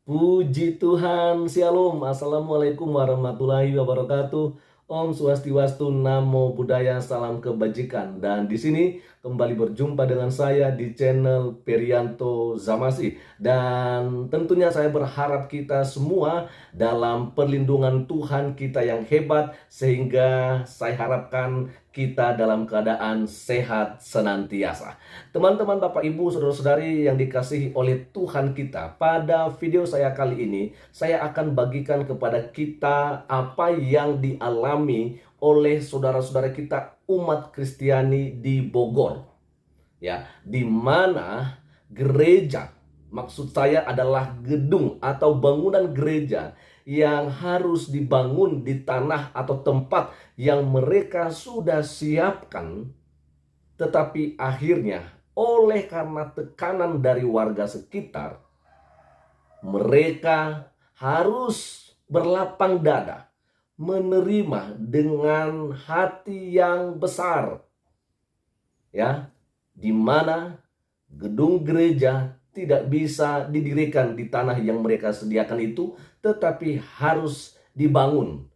Puji Tuhan, Shalom, Assalamualaikum warahmatullahi wabarakatuh. Om Swastiwastu, Namo Buddhaya, salam kebajikan. Dan di sini kembali berjumpa dengan saya di channel Perianto Zamasi. Dan tentunya saya berharap kita semua dalam perlindungan Tuhan kita yang hebat, sehingga saya harapkan kita dalam keadaan sehat senantiasa. Teman-teman, Bapak, Ibu, Saudara-saudari yang dikasihi oleh Tuhan kita, pada video saya kali ini, saya akan bagikan kepada kita apa yang dialami oleh saudara-saudara kita umat Kristiani di Bogor. Ya, di mana gereja, maksud saya adalah gedung atau bangunan gereja yang harus dibangun di tanah atau tempat yang mereka sudah siapkan, tetapi akhirnya oleh karena tekanan dari warga sekitar, mereka harus berlapang dada menerima dengan hati yang besar, ya, di mana gedung gereja tidak bisa didirikan di tanah yang mereka sediakan itu, tetapi harus dibangun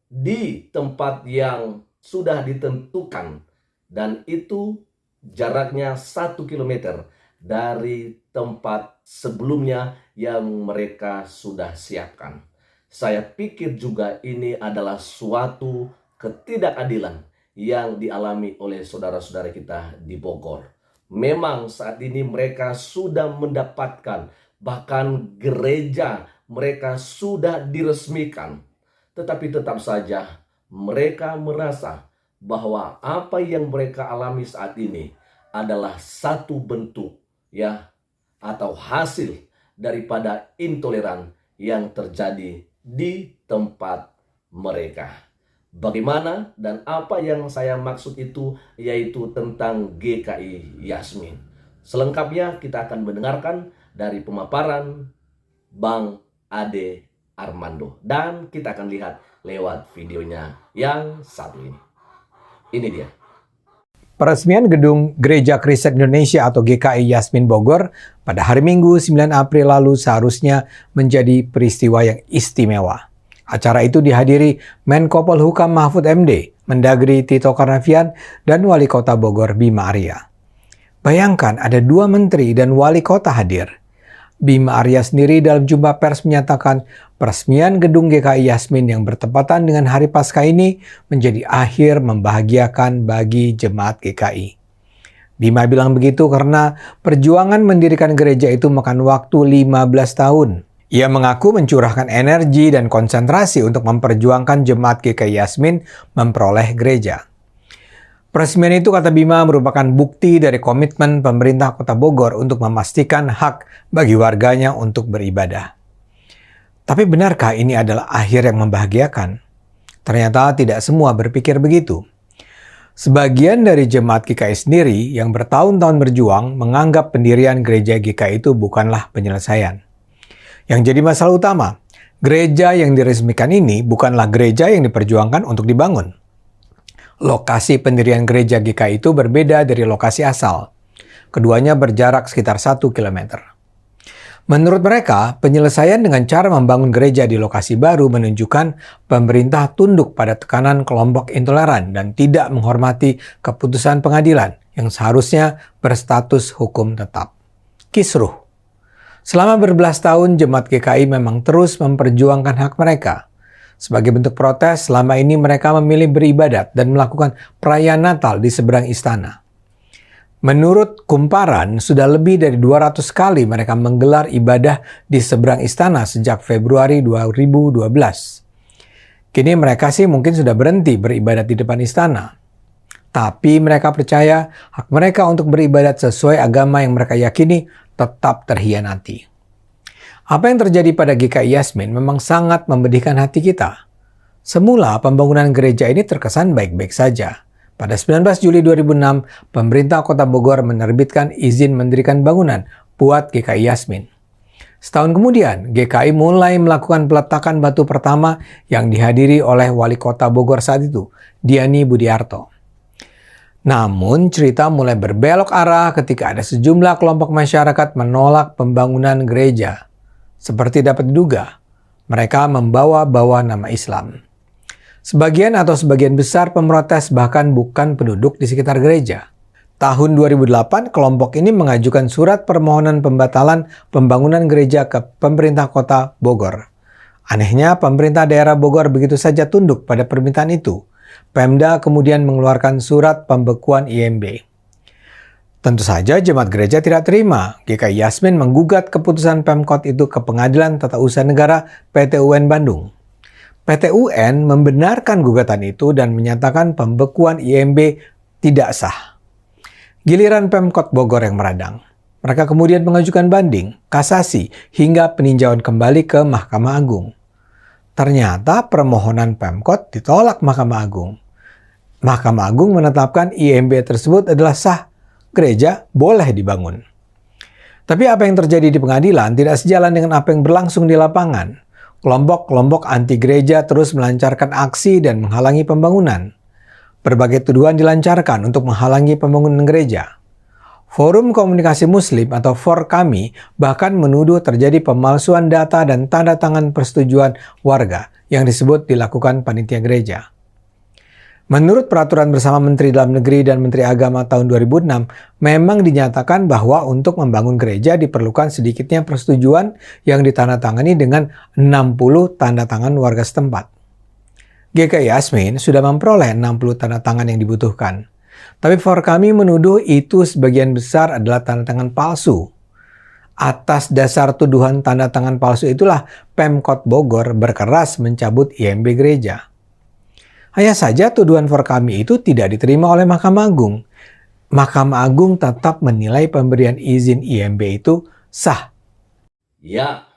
di tempat yang sudah ditentukan, dan itu jaraknya 1 kilometer dari tempat sebelumnya yang mereka sudah siapkan. Saya pikir juga ini adalah suatu ketidakadilan yang dialami oleh saudara-saudara kita di Bogor. Memang saat ini mereka sudah mendapatkan, bahkan gereja mereka sudah diresmikan, tetapi tetap saja mereka merasa bahwa apa yang mereka alami saat ini adalah satu bentuk, ya, atau hasil daripada intoleran yang terjadi di tempat mereka. Bagaimana dan apa yang saya maksud itu, yaitu tentang GKI Yasmin. Selengkapnya kita akan mendengarkan dari pemaparan Bang Ade Armando, dan kita akan lihat lewat videonya yang satu ini. Ini dia. Peresmian Gedung Gereja Kristen Indonesia atau GKI Yasmin Bogor pada hari Minggu 9 April lalu seharusnya menjadi peristiwa yang istimewa. Acara itu dihadiri Menko Polhukam Mahfud MD, Mendagri Tito Karnavian, dan Wali Kota Bogor Bima Arya. Bayangkan ada 2 menteri dan wali kota hadir. Bima Arya sendiri dalam jumpa pers menyatakan peresmian gedung GKI Yasmin yang bertepatan dengan Hari Paskah ini menjadi akhir membahagiakan bagi jemaat GKI. Bima bilang begitu karena perjuangan mendirikan gereja itu makan waktu 15 tahun. Ia mengaku mencurahkan energi dan konsentrasi untuk memperjuangkan jemaat GKI Yasmin memperoleh gereja. Peresmian itu, kata Bima, merupakan bukti dari komitmen pemerintah Kota Bogor untuk memastikan hak bagi warganya untuk beribadah. Tapi benarkah ini adalah akhir yang membahagiakan? Ternyata tidak semua berpikir begitu. Sebagian dari jemaat GKI sendiri yang bertahun-tahun berjuang menganggap pendirian gereja GKI itu bukanlah penyelesaian. Yang jadi masalah utama, gereja yang diresmikan ini bukanlah gereja yang diperjuangkan untuk dibangun. Lokasi pendirian gereja GKI itu berbeda dari lokasi asal. Keduanya berjarak sekitar 1 km. Menurut mereka, penyelesaian dengan cara membangun gereja di lokasi baru menunjukkan pemerintah tunduk pada tekanan kelompok intoleran dan tidak menghormati keputusan pengadilan yang seharusnya berstatus hukum tetap. Kisruh. Selama berbelas tahun, jemaat GKI memang terus memperjuangkan hak mereka. Sebagai bentuk protes, selama ini mereka memilih beribadat dan melakukan perayaan Natal di seberang istana. Menurut Kumparan, sudah lebih dari 200 kali mereka menggelar ibadah di seberang istana sejak Februari 2012. Kini mereka sih mungkin sudah berhenti beribadat di depan istana. Tapi mereka percaya hak mereka untuk beribadat sesuai agama yang mereka yakini tetap terhianati. Apa yang terjadi pada GKI Yasmin memang sangat memedihkan hati kita. Semula pembangunan gereja ini terkesan baik-baik saja. Pada 19 Juli 2006, pemerintah Kota Bogor menerbitkan izin mendirikan bangunan buat GKI Yasmin. Setahun kemudian, GKI mulai melakukan peletakan batu pertama yang dihadiri oleh Wali Kota Bogor saat itu, Diani Budiarto. Namun, cerita mulai berbelok arah ketika ada sejumlah kelompok masyarakat menolak pembangunan gereja. Seperti dapat diduga, mereka membawa-bawa nama Islam. Sebagian besar pemrotes bahkan bukan penduduk di sekitar gereja. Tahun 2008, kelompok ini mengajukan surat permohonan pembatalan pembangunan gereja ke pemerintah kota Bogor. Anehnya, pemerintah daerah Bogor begitu saja tunduk pada permintaan itu. Pemda kemudian mengeluarkan surat pembekuan IMB. Tentu saja jemaat gereja tidak terima. GKI Yasmin menggugat keputusan Pemkot itu ke Pengadilan Tata Usaha Negara PT UN Bandung. PT UN membenarkan gugatan itu dan menyatakan pembekuan IMB tidak sah. Giliran Pemkot Bogor yang meradang. Mereka kemudian mengajukan banding, kasasi, hingga peninjauan kembali ke Mahkamah Agung. Ternyata permohonan Pemkot ditolak Mahkamah Agung. Mahkamah Agung menetapkan IMB tersebut adalah sah. Gereja boleh dibangun. Tapi apa yang terjadi di pengadilan tidak sejalan dengan apa yang berlangsung di lapangan. Kelompok-kelompok anti gereja terus melancarkan aksi dan menghalangi pembangunan. Berbagai tuduhan dilancarkan untuk menghalangi pembangunan gereja. Forum Komunikasi Muslim atau FORKAMI bahkan menuduh terjadi pemalsuan data dan tanda tangan persetujuan warga yang disebut dilakukan panitia gereja. Menurut peraturan bersama Menteri Dalam Negeri dan Menteri Agama tahun 2006, memang dinyatakan bahwa untuk membangun gereja diperlukan sedikitnya persetujuan yang ditandatangani dengan 60 tanda tangan warga setempat. GKI Yasmin sudah memperoleh 60 tanda tangan yang dibutuhkan. Tapi FORKAMI menuduh itu sebagian besar adalah tanda tangan palsu. Atas dasar tuduhan tanda tangan palsu itulah Pemkot Bogor berkeras mencabut IMB gereja. Hanya saja tuduhan FORKAMI itu tidak diterima oleh Mahkamah Agung. Mahkamah Agung tetap menilai pemberian izin IMB itu sah. Ya,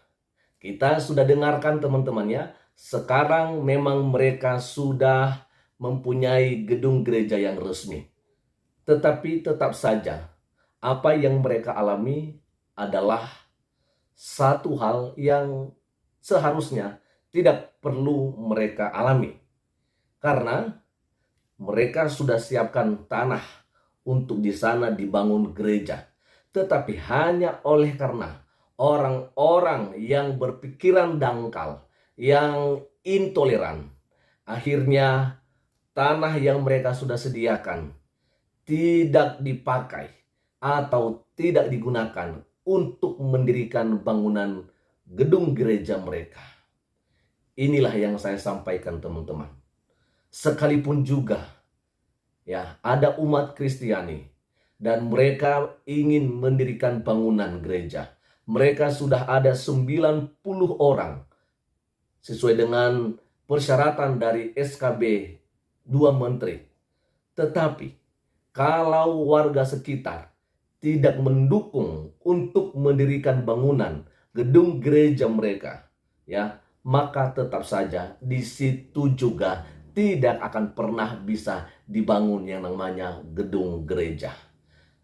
kita sudah dengarkan teman-teman ya. Sekarang memang mereka sudah mempunyai gedung gereja yang resmi. Tetapi tetap saja apa yang mereka alami adalah satu hal yang seharusnya tidak perlu mereka alami. Karena mereka sudah siapkan tanah untuk di sana dibangun gereja. Tetapi hanya oleh karena orang-orang yang berpikiran dangkal, yang intoleran, akhirnya tanah yang mereka sudah sediakan tidak dipakai atau tidak digunakan untuk mendirikan bangunan gedung gereja mereka. Inilah yang saya sampaikan teman-teman. Sekalipun juga ya ada umat Kristiani dan mereka ingin mendirikan bangunan gereja. Mereka sudah ada 90 orang sesuai dengan persyaratan dari SKB 2 Menteri. Tetapi kalau warga sekitar tidak mendukung untuk mendirikan bangunan gedung gereja mereka, ya, maka tetap saja di situ juga tidak akan pernah bisa dibangun yang namanya gedung gereja.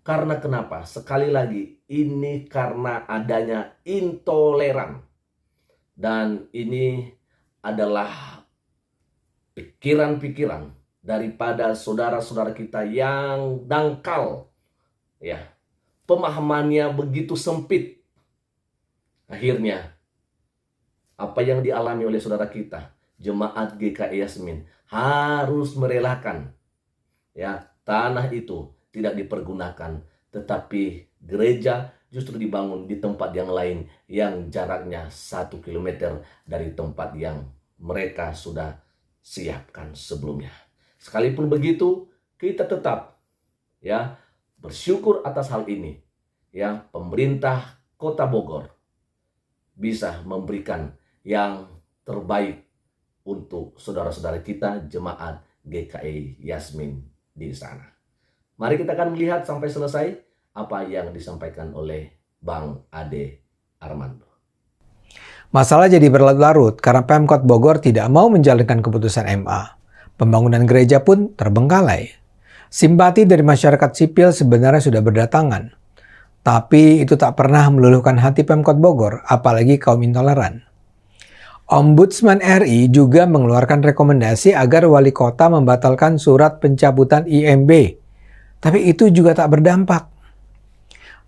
Karena kenapa? Sekali lagi, ini karena adanya intoleran. Dan ini adalah pikiran-pikiran daripada saudara-saudara kita yang dangkal. Ya, pemahamannya begitu sempit. Akhirnya, apa yang dialami oleh saudara kita, jemaat GKI Yasmin, harus merelakan ya tanah itu tidak dipergunakan, tetapi gereja justru dibangun di tempat yang lain yang jaraknya 1 kilometer dari tempat yang mereka sudah siapkan sebelumnya. Sekalipun begitu, kita tetap ya bersyukur atas hal ini. Ya, pemerintah Kota Bogor bisa memberikan yang terbaik untuk saudara-saudara kita jemaat GKI Yasmin di sana. Mari kita akan melihat sampai selesai apa yang disampaikan oleh Bang Ade Armando. Masalah jadi berlarut-larut karena Pemkot Bogor tidak mau menjalankan keputusan MA. Pembangunan gereja pun terbengkalai. Simpati dari masyarakat sipil sebenarnya sudah berdatangan. Tapi itu tak pernah meluluhkan hati Pemkot Bogor, apalagi kaum intoleran. Ombudsman RI juga mengeluarkan rekomendasi agar wali kota membatalkan surat pencabutan IMB. Tapi itu juga tak berdampak.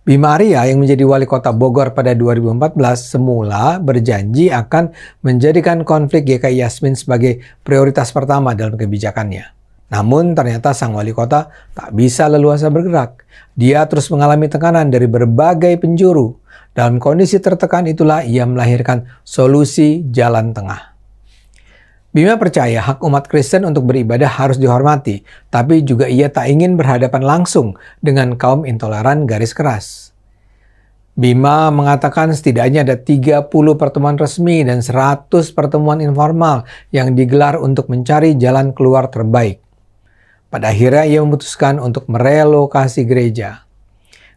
Bima Arya yang menjadi wali kota Bogor pada 2014 semula berjanji akan menjadikan konflik GKI Yasmin sebagai prioritas pertama dalam kebijakannya. Namun ternyata sang wali kota tak bisa leluasa bergerak. Dia terus mengalami tekanan dari berbagai penjuru. Dalam kondisi tertekan itulah ia melahirkan solusi jalan tengah. Bima percaya hak umat Kristen untuk beribadah harus dihormati, tapi juga ia tak ingin berhadapan langsung dengan kaum intoleran garis keras. Bima mengatakan setidaknya ada 30 pertemuan resmi dan 100 pertemuan informal yang digelar untuk mencari jalan keluar terbaik. Pada akhirnya ia memutuskan untuk merelokasi gereja.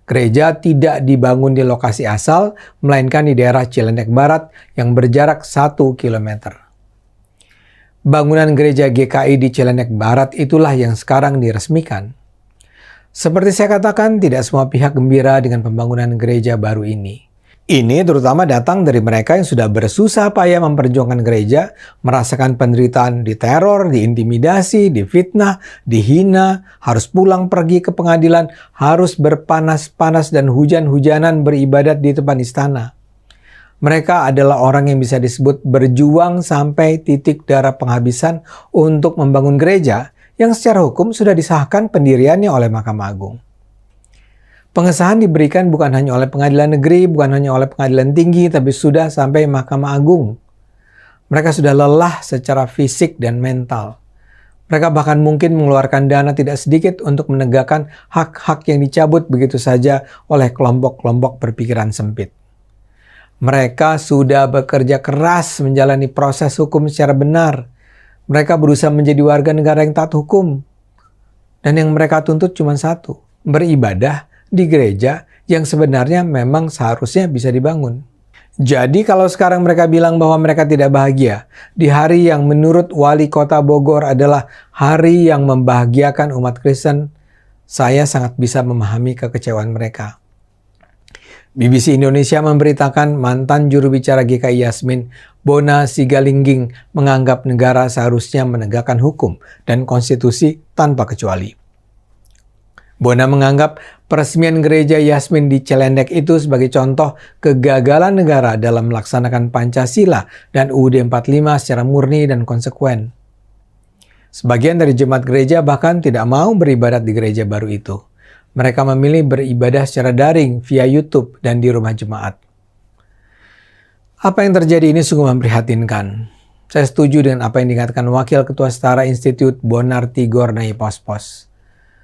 Gereja tidak dibangun di lokasi asal, melainkan di daerah Ciledug Barat yang berjarak 1 km. Bangunan gereja GKI di Ciledug Barat itulah yang sekarang diresmikan. Seperti saya katakan, tidak semua pihak gembira dengan pembangunan gereja baru ini. Ini terutama datang dari mereka yang sudah bersusah payah memperjuangkan gereja, merasakan penderitaan, diteror, diintimidasi, difitnah, dihina, harus pulang pergi ke pengadilan, harus berpanas-panas dan hujan-hujanan beribadat di depan istana. Mereka adalah orang yang bisa disebut berjuang sampai titik darah penghabisan untuk membangun gereja yang secara hukum sudah disahkan pendiriannya oleh Mahkamah Agung. Pengesahan diberikan bukan hanya oleh pengadilan negeri, bukan hanya oleh pengadilan tinggi, tapi sudah sampai Mahkamah Agung. Mereka sudah lelah secara fisik dan mental. Mereka bahkan mungkin mengeluarkan dana tidak sedikit untuk menegakkan hak-hak yang dicabut begitu saja oleh kelompok-kelompok berpikiran sempit. Mereka sudah bekerja keras menjalani proses hukum secara benar. Mereka berusaha menjadi warga negara yang taat hukum. Dan yang mereka tuntut cuma satu, beribadah di gereja yang sebenarnya memang seharusnya bisa dibangun. Jadi kalau sekarang mereka bilang bahwa mereka tidak bahagia, di hari yang menurut wali kota Bogor adalah hari yang membahagiakan umat Kristen, saya sangat bisa memahami kekecewaan mereka. BBC Indonesia memberitakan mantan juru bicara GKI Yasmin, Bona Sigalingging, menganggap negara seharusnya menegakkan hukum dan konstitusi tanpa kecuali. Bona menganggap peresmian gereja Yasmin di Ciledug itu sebagai contoh kegagalan negara dalam melaksanakan Pancasila dan UUD 45 secara murni dan konsekuen. Sebagian dari jemaat gereja bahkan tidak mau beribadat di gereja baru itu. Mereka memilih beribadah secara daring via YouTube dan di rumah jemaat. Apa yang terjadi ini sungguh memprihatinkan. Saya setuju dengan apa yang dikatakan Wakil Ketua Setara Institut Bonar Tigor Naipospos.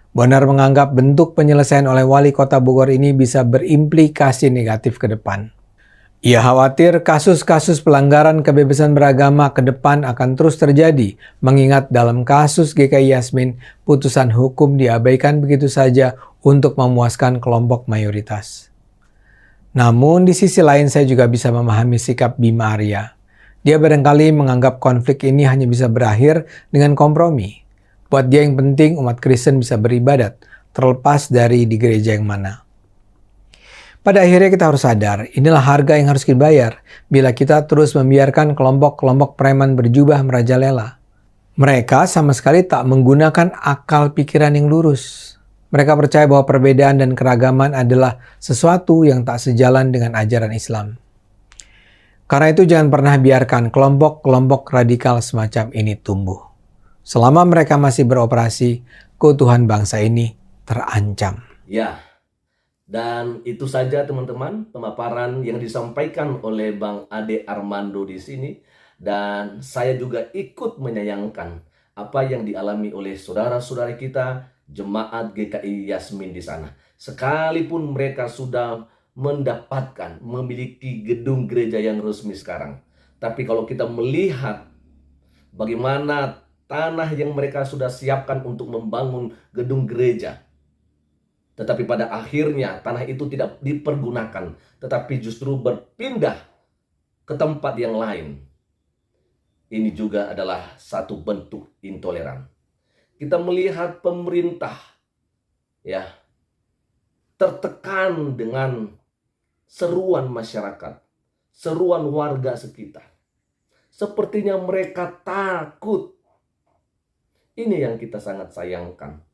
Bonar menganggap bentuk penyelesaian oleh wali kota Bogor ini bisa berimplikasi negatif ke depan. Ia khawatir kasus-kasus pelanggaran kebebasan beragama ke depan akan terus terjadi, mengingat dalam kasus GKI Yasmin, putusan hukum diabaikan begitu saja untuk memuaskan kelompok mayoritas. Namun di sisi lain saya juga bisa memahami sikap Bima Arya. Dia barangkali menganggap konflik ini hanya bisa berakhir dengan kompromi. Buat dia yang penting umat Kristen bisa beribadat, terlepas dari di gereja yang mana. Pada akhirnya kita harus sadar, inilah harga yang harus dibayar bila kita terus membiarkan kelompok-kelompok preman berjubah merajalela. Mereka sama sekali tak menggunakan akal pikiran yang lurus. Mereka percaya bahwa perbedaan dan keragaman adalah sesuatu yang tak sejalan dengan ajaran Islam. Karena itu jangan pernah biarkan kelompok-kelompok radikal semacam ini tumbuh. Selama mereka masih beroperasi, keutuhan bangsa ini terancam. Ya, dan itu saja teman-teman pemaparan yang disampaikan oleh Bang Ade Armando di sini. Dan saya juga ikut menyayangkan apa yang dialami oleh saudara-saudara kita, jemaat GKI Yasmin di sana. Sekalipun mereka sudah mendapatkan, memiliki gedung gereja yang resmi sekarang. Tapi kalau kita melihat bagaimana tanah yang mereka sudah siapkan untuk membangun gedung gereja, tetapi pada akhirnya tanah itu tidak dipergunakan, tetapi justru berpindah ke tempat yang lain. Ini juga adalah satu bentuk intoleran. Kita melihat pemerintah ya tertekan dengan seruan masyarakat, seruan warga sekitar. Sepertinya mereka takut. Ini yang kita sangat sayangkan.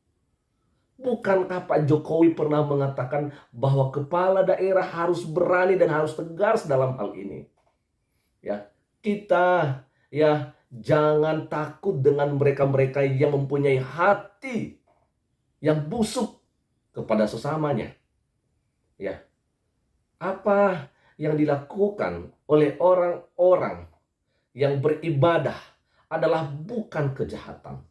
Bukankah Pak Jokowi pernah mengatakan bahwa kepala daerah harus berani dan harus tegas dalam hal ini? Ya, kita ya jangan takut dengan mereka-mereka yang mempunyai hati yang busuk kepada sesamanya. Ya, apa yang dilakukan oleh orang-orang yang beribadah adalah bukan kejahatan.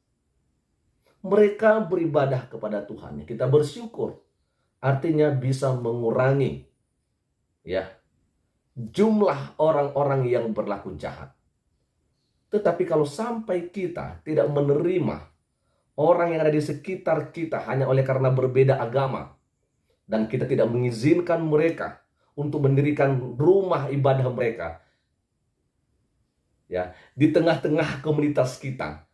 Mereka beribadah kepada Tuhan. Kita bersyukur. Artinya bisa mengurangi ya jumlah orang-orang yang berlaku jahat. Tetapi kalau sampai kita tidak menerima orang yang ada di sekitar kita hanya oleh karena berbeda agama, dan kita tidak mengizinkan mereka untuk mendirikan rumah ibadah mereka ya di tengah-tengah komunitas kita,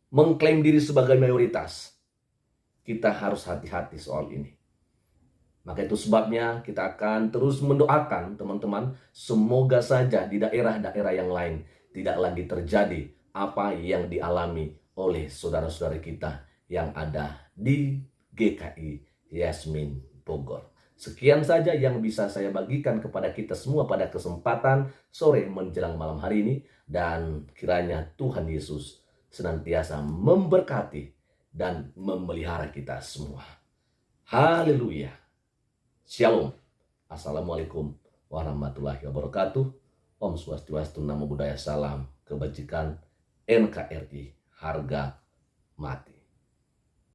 mengklaim diri sebagai mayoritas, kita harus hati-hati soal ini. Maka itu sebabnya kita akan terus mendoakan teman-teman, semoga saja di daerah-daerah yang lain tidak lagi terjadi apa yang dialami oleh saudara-saudara kita yang ada di GKI Yasmin Bogor. Sekian saja yang bisa saya bagikan kepada kita semua pada kesempatan sore menjelang malam hari ini, dan kiranya Tuhan Yesus senantiasa memberkati dan memelihara kita semua. Haleluya. Shalom. Assalamualaikum warahmatullahi wabarakatuh. Om Swastiastu, Namo Buddhaya, salam kebajikan, NKRI harga mati.